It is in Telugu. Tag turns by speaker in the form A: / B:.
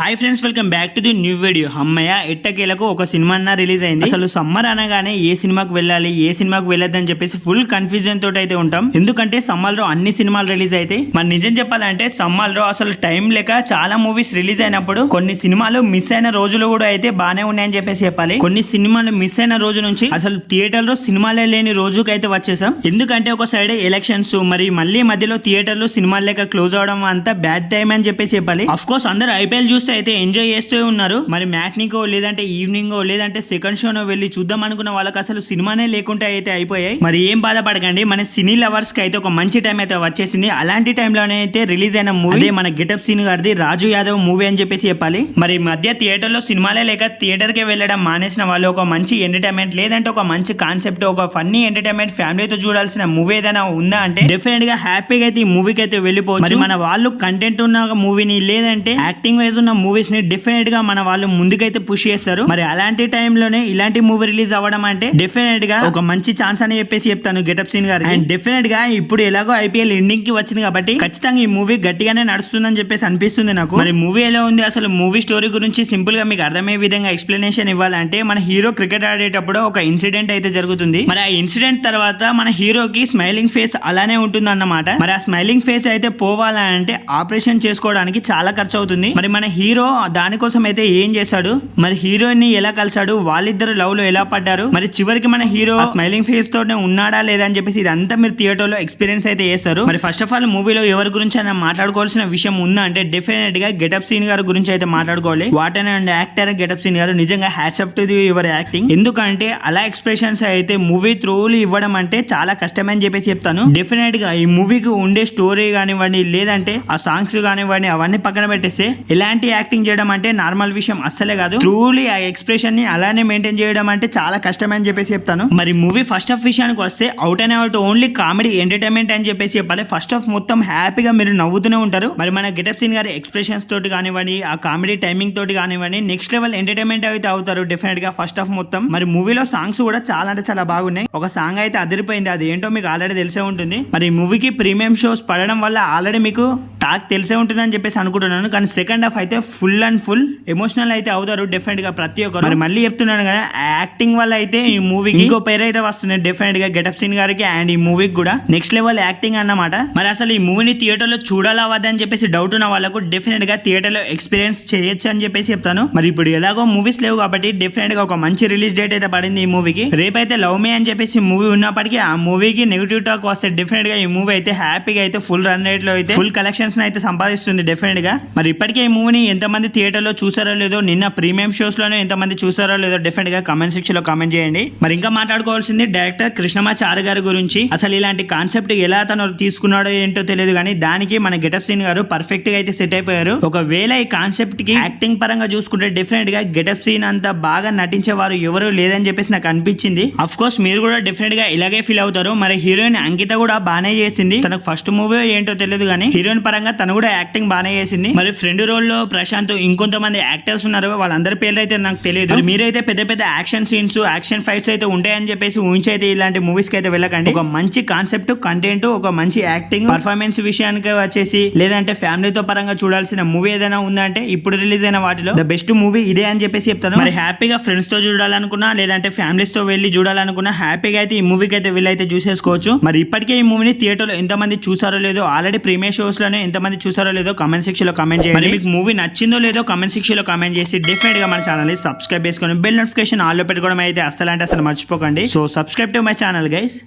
A: Hi friends, welcome back to the new video. అమ్మయ్య ఎట్టకేలకు ఒక సినిమా అన్న రిలీజ్ అయింది. అసలు సమ్మర్ అనగానే ఏ సినిమాకి వెళ్ళాలి, ఏ సినిమాకి వెళ్ళొద్దని చెప్పేసి ఫుల్ కన్ఫ్యూజన్ తోటి అయితే ఉంటాం. ఎందుకంటే సమ్మర్ లో అన్ని సినిమాలు రిలీజ్ అయితే మరి నిజం చెప్పాలంటే సమ్మర్ లో అసలు టైం లేక చాలా మూవీస్ రిలీజ్ అయినప్పుడు కొన్ని సినిమాలు మిస్ అయిన రోజులు కూడా అయితే బానే ఉన్నాయని చెప్పేసి చెప్పాలి. కొన్ని సినిమాలు మిస్ అయిన రోజు నుంచి అసలు థియేటర్ లో సినిమాలే లేని రోజుకి అయితే వచ్చేసాం. ఎందుకంటే ఒక సైడ్ ఎలక్షన్స్, మరి మళ్ళీ మధ్యలో థియేటర్ లో సినిమాలు లేక క్లోజ్ అవడం అంతా బ్యాడ్ టైం అని చెప్పేసి చెప్పాలి. అఫ్ కోర్స్ అందరూ ఐపీఎల్ చూస్తే అయితే ఎంజాయ్ చేస్తూ ఉన్నారు. మరి మ్యాట్నికో లేదంటే ఈవినింగో లేదంటే సెకండ్ షోనో వెళ్ళి చూద్దాం అనుకున్న వాళ్ళకి అసలు సినిమానే లేకుండా అయితే అయిపోయాయి. మరి ఏం బాధపడకండి, మన సినీ లవర్స్ కి అయితే ఒక మంచి టైం అయితే వచ్చేసింది. అలాంటి టైంలోనే అయితే రిలీజ్ అయిన మూవీ మన గెటప్ సీన్ గారిది రాజు యాదవ్ మూవీ అని చెప్పేసి చెప్పాలి. మరి మధ్య థియేటర్ లో సినిమాలే లేక థియేటర్ కి వెళ్ళడం మానేసిన వాళ్ళు ఒక మంచి ఎంటర్టైన్మెంట్ లేదంటే ఒక మంచి కాన్సెప్ట్, ఒక ఫన్నీ ఎంటర్టైన్మెంట్ ఫ్యామిలీతో చూడాల్సిన మూవీ ఏదైనా ఉందా అంటే డెఫినెట్ గా హ్యాపీగా అయితే ఈ మూవీకి అయితే వెళ్ళిపోవచ్చు. మన వాళ్ళు కంటెంట్ ఉన్న మూవీని లేదంటే యాక్టింగ్ వైజ్ ఉన్న మూవీస్ ని డెఫినెట్ గా మన వాళ్ళు ముందుకైతే పుష్ చేస్తారు. మరి అలాంటి టైంలోనే ఇలాంటి మూవీ రిలీజ్ అవ్వడం అంటే డెఫినెట్ గా ఒక మంచి ఛాన్స్ అని చెప్పేసి చెప్తాను గెటప్ సీన్ గారు. అండ్ డెఫినెట్ గా ఇప్పుడు ఎలాగో ఐపీఎల్ ఎండింగ్ కి వచ్చింది కాబట్టి ఖచ్చితంగా ఈ మూవీ గట్టిగానే నడుస్తుందని చెప్పేసి అనిపిస్తుంది నాకు. మరి మూవీ ఎలా ఉంది, అసలు మూవీ స్టోరీ గురించి సింపుల్ గా మీకు అర్థమయ్యే విధంగా ఎక్స్ప్లెనేషన్ ఇవ్వాలంటే మన హీరో క్రికెట్ ఆడేటప్పుడు ఒక ఇన్సిడెంట్ అయితే జరుగుతుంది. మరి ఆ ఇన్సిడెంట్ తర్వాత మన హీరోకి స్మైలింగ్ ఫేస్ అలానే ఉంటుంది అన్నమాట. మరి ఆ స్మైలింగ్ ఫేస్ అయితే పోవాలంటే ఆపరేషన్ చేసుకోవడానికి చాలా ఖర్చు అవుతుంది. మరి మన హీరో దానికోసం అయితే ఏం చేశాడు, మరి హీరోయిన్ ని ఎలా కలిసాడు, వాళ్ళిద్దరు లవ్ లో ఎలా పడ్డారు, మరి చివరికి మన హీరో స్మైలింగ్ ఫేస్ తోనే ఉన్నాడా లేదా అని చెప్పేసి ఇదంతా మీరు థియేటర్ లో ఎక్స్పీరియన్స్ అయితే చేస్తారు. మరి ఫస్ట్ ఆఫ్ ఆల్ మూవీలో ఎవరి గురించి అయినా మాట్లాడుకోవాల్సిన విషయం ఉందా అంటే డెఫినెట్ గా గెటప్ సీన్ గారి గురించి అయితే మాట్లాడుకోవాలి. వాట్ అండ్ యాక్టర్ గెటప్ సీన్ గారు నిజంగా hats off to the your acting. ఎందుకంటే అలా ఎక్స్ప్రెషన్స్ అయితే మూవీ త్రూలీ ఇవ్వడం అంటే చాలా కష్టమని చెప్పేసి చెప్తాను. డెఫినెట్ గా ఈ మూవీకి ఉండే స్టోరీ కానివ్వండి లేదంటే ఆ సాంగ్స్ కానివ్వండి అవన్నీ పక్కన పెట్టేస్తే ఎలాంటి యాక్టింగ్ చేయడం అంటే నార్మల్ విషయం అస్సలే కాదు. ట్రూలీ ఆ ఎక్స్ప్రెషన్ ని అలానే మెయింటైన్ చేయడం అంటే చాలా కష్టం అని చెప్పేసి చెప్తాను. మరి మూవీ ఫస్ట్ హాఫ్ విషయానికి వస్తే out and out only comedy entertainment అని చెప్పేసి చెప్పాలి. ఫస్ట్ హాఫ్ మొత్తం హ్యాపీగా మీరు నవ్వుతూనే ఉంటారు. మరి మన గెటప్ సీన్ గారి ఎక్స్ప్రెషన్స్ తోటి కానివ్వండి, ఆ కామెడీ టైమింగ్ తోటి కానివ్వండి, నెక్స్ట్ లెవెల్ ఎంటర్టైన్మెంట్ అయితే అవుతారు డెఫినెట్ గా ఫస్ట్ హాఫ్ మొత్తం. మరి మూవీలో సాంగ్స్ కూడా చాలా అంటే చాలా బాగున్నాయి. ఒక సాంగ్ అయితే అదిరిపోయింది, అది ఏంటో మీకు ఆల్రెడీ తెలిసే ఉంటుంది. మరి మూవీకి ప్రీమియం షోస్ పడడం వల్ల ఆల్రెడీ మీకు టాక్ తెలిసే ఉంటుంది అని చెప్పేసి అనుకుంటున్నాను. కానీ సెకండ్ హాఫ్ అయితే ఫుల్ అండ్ ఫుల్ ఎమోషనల్ అయితే అవుతారు డెఫినెట్ గా ప్రతి ఒక్కరు. మరి మళ్ళీ చెప్తున్నాను కదా, యాక్టింగ్ వల్ల అయితే ఈ మూవీకి ఇంకో పేరు అయితే వస్తుంది డెఫినెట్ గా గెటప్ సీన్ గారికి అండ్ ఈ మూవీకి కూడా నెక్స్ట్ లెవెల్ యాక్టింగ్ అన్నమాట. మరి అసలు ఈ మూవీని థియేటర్ లో చూడాలా వద్దని చెప్పేసి డౌట్ ఉన్న వాళ్ళకు డెఫినెట్ గా థియేటర్ లో ఎక్స్పీరియన్స్ చేయొచ్చు అని చెప్పేసి చెప్తాను. మరి ఇప్పుడు ఎలాగో మూవీస్ లేవు కాబట్టి డెఫినెట్ గా ఒక మంచి రిలీజ్ డేట్ అయితే పడింది ఈ మూవీకి. రేపైతే లవ్ మీ అని చెప్పేసి మూవీ ఉన్నప్పటికీ ఆ మూవీకి నెగిటివ్ టాక్ వస్తే డెఫినెట్ గా ఈ మూవీ అయితే హ్యాపీగా అయితే ఫుల్ రన్ రేట్ లో అయితే ఫుల్ కలెక్షన్స్ అయితే సంపాదిస్తుంది డెఫినెట్ గా. మరి ఇప్పటికే ఈ మూవీని ఎంతమంది థియేటర్ లో చూసారో లేదో, నిన్న ప్రీమియం షోస్ లోనే ఎంతమంది చూసారో లేదో డెఫినెట్ గా కామెంట్ సెక్షన్ లో కామెంట్ చేయండి. మరి ఇంకా మాట్లాడుకోవాల్సింది డైరెక్టర్ కృష్ణమాచారి గారి గురించి. అసలు ఇలాంటి కాన్సెప్ట్ ఎలా తను తీసుకున్నాడో ఏంటో తెలియదు కానీ దానికి మన గెటప్ సీన్ గారు పర్ఫెక్ట్ గా అయితే సెట్ అయిపోయారు. ఒకవేళ ఈ కాన్సెప్ట్ కి యాక్టింగ్ పరంగా చూసుకుంటే డెఫినెట్ గా గెటప్ సీన్ అంత బాగా నటించేవారు ఎవరు లేదని చెప్పేసి నాకు అనిపించింది. అఫ్ కోర్స్ మీరు కూడా డెఫినెట్ గా ఇలాగే ఫీల్ అవుతారు. మరి హీరోయిన్ అంకిత కూడా బానే చేసింది. తనకు ఫస్ట్ మూవీ ఏంటో తెలియదు కానీ హీరోయిన్ పరంగా తను కూడా యాక్టింగ్ బానే చేసింది. మరి ఫ్రెండ్ రోల్ లో ప్రశాంత్, ఇంకొంతమంది యాక్టర్స్ ఉన్నారు, వాళ్ళందరి పేర్లు అయితే నాకు తెలియదు. మీరైతే పెద్ద పెద్ద యాక్షన్ సీన్స్, యాక్షన్ ఫైట్స్ అయితే ఉంటాయని చెప్పేసి ఊహించి అయితే ఇలాంటి మూవీస్ కి అయితే వెళ్ళకండి. ఒక మంచి కాన్సెప్ట్, కంటెంట్, ఒక మంచి యాక్టింగ్, పర్ఫార్మెన్స్ విషయానికి వచ్చేసి లేదంటే ఫ్యామిలీతో పరంగా చూడాల్సిన మూవీ ఏదైనా ఉందంటే ఇప్పుడు రిలీజ్ అయిన వాటిలో ద బెస్ట్ మూవీ ఇదే అని చెప్పేసి చెప్తాను. మరి హ్యాపీగా ఫ్రెండ్స్ తో చూడాలనుకున్నా లేదంటే ఫ్యామిలీస్ తో వెళ్ళి చూడాలనుకున్నా హ్యాపీగా అయితే ఈ మూవీకి అయితే వీళ్ళైతే చూసేసుకోవచ్చు. మరి ఇప్పటికే ఈ మూవీని థియేటర్ లో ఎంతమంది చూసారో లేదో, ఆల్రెడీ ప్రీమియర్ షోస్ లోనే ఎంతమంది చూసారో లేదో కామెంట్ సెక్షన్ లో కామెంట్ చేయండి. మీకు మూవీ నచ్చిందో లేదో కామెంట్ సెక్షన్ లో కామెంట్ చేసి డెఫినెట్ గా మన ఛానల్ ని సబ్స్క్రైబ్ చేసుకొని బెల్ నోటిఫికేషన్ ఆల్ లో పెట్టుకోవడం అయితే అసలు మర్చిపోకండి. So subscribe to my channel guys.